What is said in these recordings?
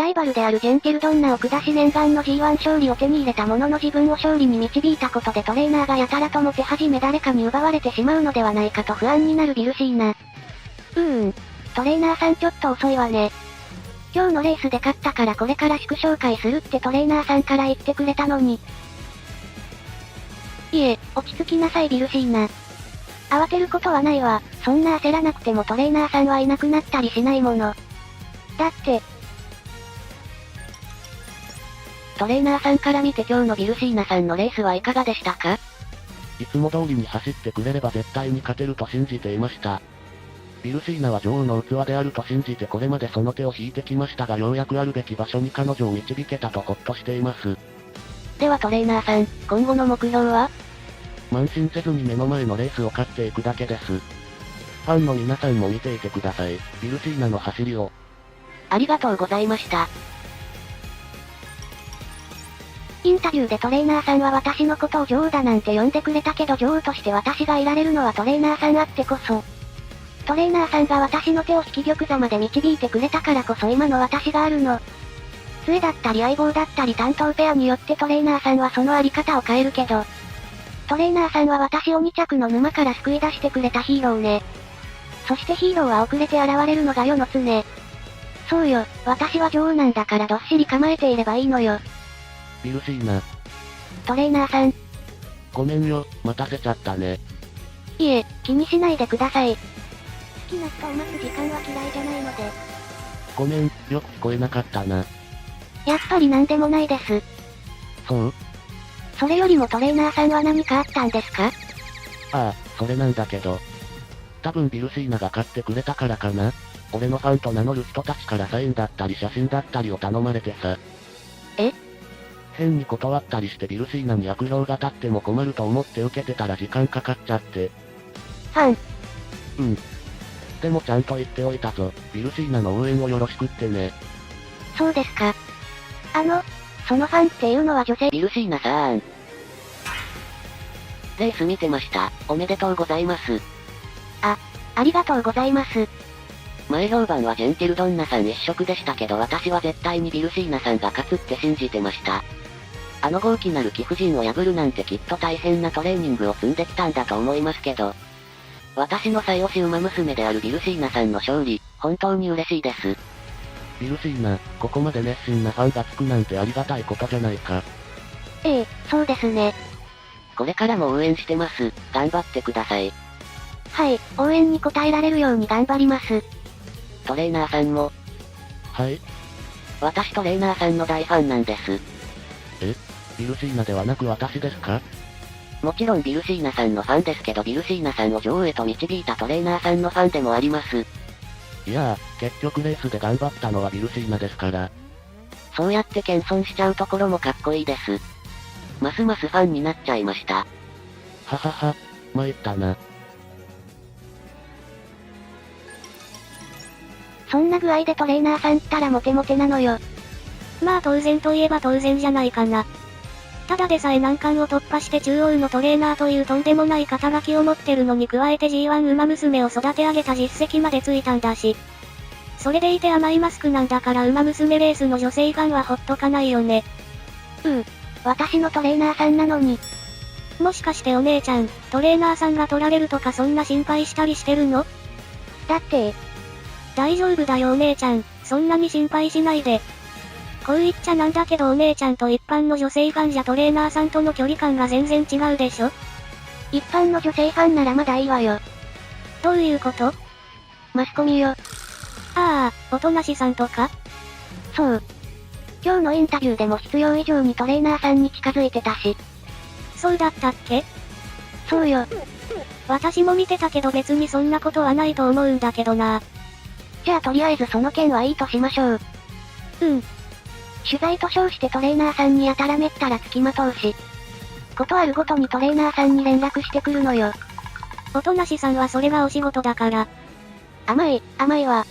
ライバルであるジェンティルドンナを下し念願の G1 勝利を手に入れたものの自分を勝利に導いたことでトレーナーがやたらとも手始め誰かに奪われてしまうのではないかと不安になるビルシーナ。トレーナーさんちょっと遅いわね。今日のレースで勝ったからこれから祝勝会するってトレーナーさんから言ってくれたのに。いえ、落ち着きなさいビルシーナ。慌てることはないわ。そんな焦らなくてもトレーナーさんはいなくなったりしないもの。だって、トレーナーさんから見て今日のビルシーナさんのレースはいかがでしたか？いつも通りに走ってくれれば絶対に勝てると信じていました。ビルシーナは女王の器であると信じてこれまでその手を引いてきましたがようやくあるべき場所に彼女を導けたとほっとしています。ではトレーナーさん、今後の目標は？慢心せずに目の前のレースを勝っていくだけです。ファンの皆さんも見ていてください。ビルシーナの走りを。ありがとうございました。インタビューでトレーナーさんは私のことを女王だなんて呼んでくれたけど女王として私がいられるのはトレーナーさんあってこそ。トレーナーさんが私の手を引き玉座まで導いてくれたからこそ今の私があるの。杖だったり相棒だったり担当ペアによってトレーナーさんはそのあり方を変えるけど、トレーナーさんは私を2着の沼から救い出してくれたヒーローね。そしてヒーローは遅れて現れるのが世の常。そうよ、私は女王なんだからどっしり構えていればいいのよ。ビルシーナ。トレーナーさん。ごめんよ、待たせちゃったね。いえ、気にしないでください。好きな人を待つ時間は嫌いじゃないので。ごめん、よく聞こえなかったな。やっぱりなんでもないです。そう？それよりもトレーナーさんは何かあったんですか？ああ、それなんだけど。多分ビルシーナが買ってくれたからかな。俺のファンと名乗る人たちからサインだったり写真だったりを頼まれてさ。え？変に断ったりしてビルシーナに悪評が立っても困ると思って受けてたら時間かかっちゃって。ファン？うん。でもちゃんと言っておいたぞ。ビルシーナの応援をよろしくってね。そうですか。そのファンっていうのは女性？ビルシーナさん。レース見てました。おめでとうございます。ありがとうございます。前評判はジェンティルドンナさん一色でしたけど私は絶対にビルシーナさんが勝つって信じてました。あの豪気なる貴婦人を破るなんてきっと大変なトレーニングを積んできたんだと思いますけど。私の最推し馬娘であるビルシーナさんの勝利、本当に嬉しいです。ビルシーナ、ここまで熱心なファンがつくなんてありがたいことじゃないか。ええ、そうですね。これからも応援してます。頑張ってください。はい、応援に応えられるように頑張ります。トレーナーさんも。はい。私トレーナーさんの大ファンなんです。え？ビルシーナではなく私ですか？もちろんビルシーナさんのファンですけどビルシーナさんを女王へと導いたトレーナーさんのファンでもあります。いやー、結局レースで頑張ったのはビルシーナですから。そうやって謙遜しちゃうところもかっこいいです。ますますファンになっちゃいました。ははは、参ったな。そんな具合でトレーナーさんったらモテモテなのよ。まあ当然といえば当然じゃないかな。ただでさえ難関を突破して中央のトレーナーというとんでもない肩書きを持ってるのに加えて G1 馬娘を育て上げた実績までついたんだし。それでいて甘いマスクなんだから馬娘レースの女性ファンはほっとかないよね。私のトレーナーさんなのに。もしかしてお姉ちゃん、トレーナーさんが取られるとかそんな心配したりしてるの？だって、大丈夫だよお姉ちゃん、そんなに心配しないで。こう言っちゃなんだけどお姉ちゃんと一般の女性ファンじゃトレーナーさんとの距離感が全然違うでしょ？一般の女性ファンならまだいいわよ。どういうこと？マスコミよ。ああ、おとなしさんとか？そう。今日のインタビューでも必要以上にトレーナーさんに近づいてたし。そうだったっけ？そうよ。私も見てたけど別にそんなことはないと思うんだけどな。じゃあとりあえずその件はいいとしましょう。取材と称してトレーナーさんにやたらめったら付きまとうし。ことあるごとにトレーナーさんに連絡してくるのよ。おとなしさんはそれがお仕事だから。甘いわ。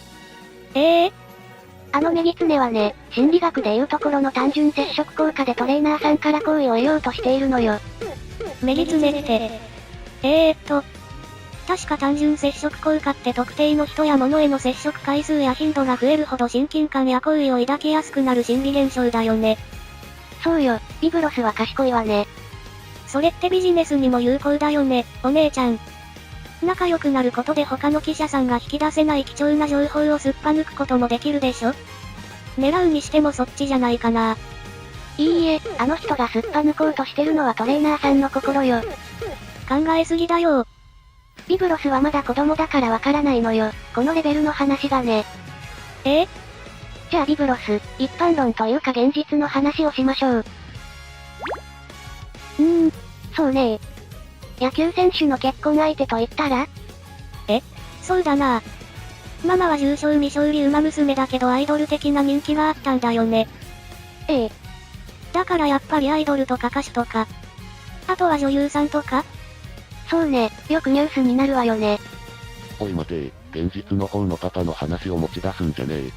あのメギツネはね、心理学でいうところの単純接触効果でトレーナーさんから好意を得ようとしているのよ。メギツネって。確か単純接触効果って特定の人や物への接触回数や頻度が増えるほど親近感や好意を抱きやすくなる心理現象だよね。そうよ、ビブロスは賢いわね。それってビジネスにも有効だよね、お姉ちゃん。仲良くなることで他の記者さんが引き出せない貴重な情報をすっぱ抜くこともできるでしょ？狙うにしてもそっちじゃないかな。いいえ、あの人がすっぱ抜こうとしてるのはトレーナーさんの心よ。考えすぎだよ。ビブロスはまだ子供だからわからないのよ、このレベルの話がね。じゃあビブロス、一般論というか現実の話をしましょう。そうね。野球選手の結婚相手と言ったら？そうだな。ママは重症未勝利馬娘だけどアイドル的な人気があったんだよね。だからやっぱりアイドルとか歌手とか。あとは女優さんとか？そうね、よくニュースになるわよね。おい待て、現実の方のパパの話を持ち出すんじゃねえ。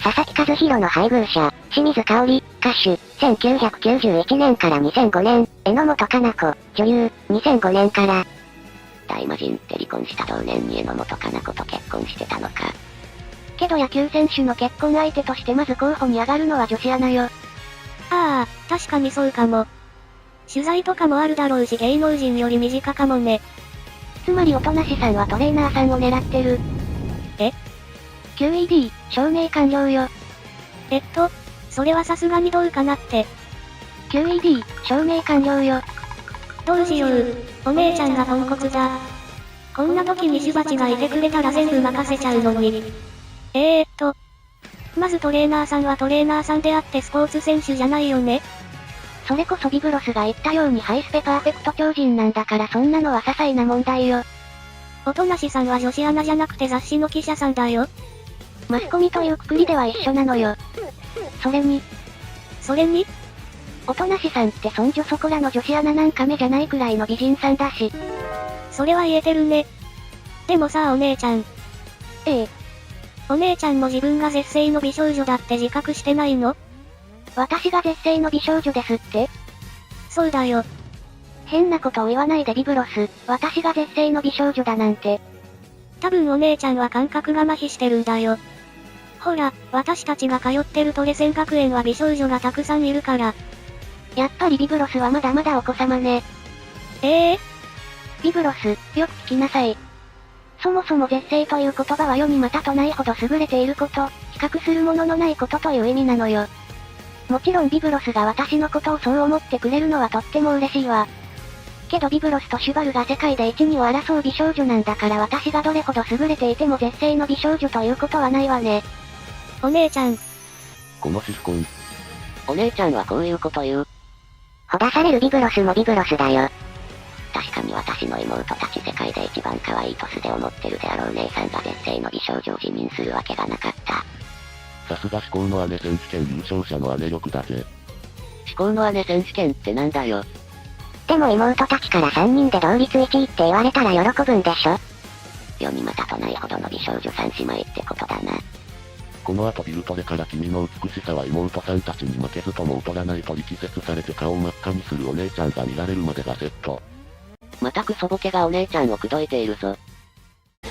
佐々木和弘の配偶者、清水香織、歌手、1991年から2005年、榎本かな子、女優、2005年から。大魔神って離婚した同年に榎本かな子と結婚してたのか。けど野球選手の結婚相手としてまず候補に上がるのは女子アナよ。ああ、確かにそうかも。取材とかもあるだろうし芸能人より身近かもね。つまりおとなしさんはトレーナーさんを狙ってる。QED、証明完了よ。それはさすがにどうかなって。QED、証明完了よ。どうしよう、お姉ちゃんがポンコツだ。こんな時にシュバチがいてくれたら全部任せちゃうのに。まずトレーナーさんはトレーナーさんであってスポーツ選手じゃないよね。それこそビブロスが言ったようにハイスペパーフェクト超人なんだからそんなのは些細な問題よ。おとなしさんは女子アナじゃなくて雑誌の記者さんだよ。マスコミというくくりでは一緒なのよ。それに、おとなしさんってそんじょそこらの女子アナなんか目じゃないくらいの美人さんだし。それは言えてるね。でもさあお姉ちゃん。お姉ちゃんも自分が絶世の美少女だって自覚してないの？私が絶世の美少女ですって？そうだよ。変なことを言わないでビブロス、私が絶世の美少女だなんて。多分お姉ちゃんは感覚が麻痺してるんだよ。ほら、私たちが通ってるトレセン学園は美少女がたくさんいるから。やっぱりビブロスはまだまだお子様ね。ビブロス、よく聞きなさい。そもそも絶世という言葉は世にまたとないほど優れていること、比較するもののないことという意味なのよ。もちろんビブロスが私のことをそう思ってくれるのはとっても嬉しいわ。けどビブロスとシュバルが世界で一二を争う美少女なんだから私がどれほど優れていても絶世の美少女ということはないわね。お姉ちゃん。このシスコン。お姉ちゃんはこういうこと言う。ほだされるビブロスもビブロスだよ。確かに私の妹たち世界で一番可愛いと素で思ってるであろう姉さんが絶世の美少女を自認するわけがなかった。さすが至高の姉選手権優勝者の姉力だぜ。至高の姉選手権ってなんだよ。でも妹たちから3人で同率1位って言われたら喜ぶんでしょ。世にまたとないほどの美少女3姉妹ってことだな。この後ビルトレから君の美しさは妹さんたちに負けずとも劣らないと力説されて顔を真っ赤にするお姉ちゃんが見られるまでがセット。またクソボケがお姉ちゃんを口説いているぞ。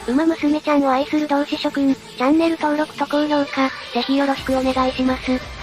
馬娘ちゃんを愛する同志諸君、チャンネル登録と高評価、ぜひよろしくお願いします。